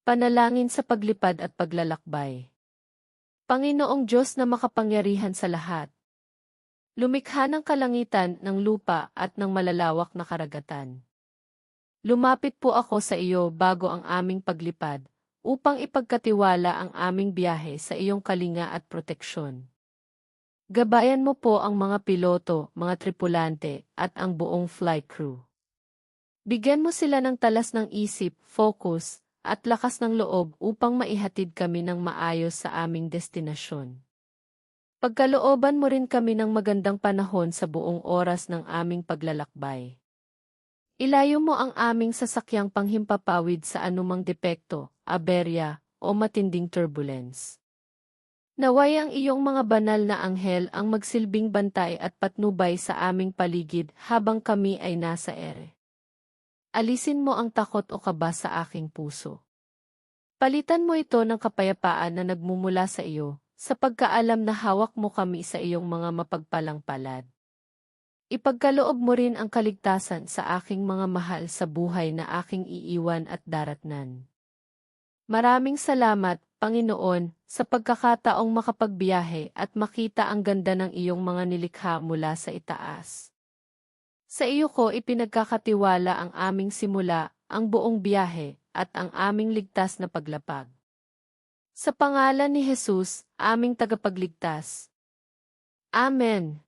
Panalangin sa paglipad at paglalakbay. Panginoong Diyos na makapangyarihan sa lahat, lumikha ng kalangitan, ng lupa at ng malalawak na karagatan. Lumapit po ako sa iyo bago ang aming paglipad, upang ipagkatiwala ang aming biyahe sa iyong kalinga at proteksyon. Gabayan mo po ang mga piloto, mga tripulante, at ang buong flight crew. Bigyan mo sila ng talas ng isip, focus, at lakas ng loob upang maihatid kami ng maayos sa aming destinasyon. Pagkalooban mo rin kami ng magandang panahon sa buong oras ng aming paglalakbay. Ilayo mo ang aming sasakyang panghimpapawid sa anumang depekto, aberya, o matinding turbulence. Naway ang iyong mga banal na anghel ang magsilbing bantay at patnubay sa aming paligid habang kami ay nasa ere. Alisin mo ang takot o kaba sa aking puso. Palitan mo ito ng kapayapaan na nagmumula sa iyo, sa pagkaalam na hawak mo kami sa iyong mga mapagpalang palad. Ipagkaloob mo rin ang kaligtasan sa aking mga mahal sa buhay na aking iiwan at daratnan. Maraming salamat, Panginoon, sa pagkakataong makapagbiyahe at makita ang ganda ng iyong mga nilikha mula sa itaas. Sa iyo ko ipinagkakatiwala ang aming simula, ang buong biyahe, at ang aming ligtas na paglapag. Sa pangalan ni Jesus, aming tagapagligtas. Amen.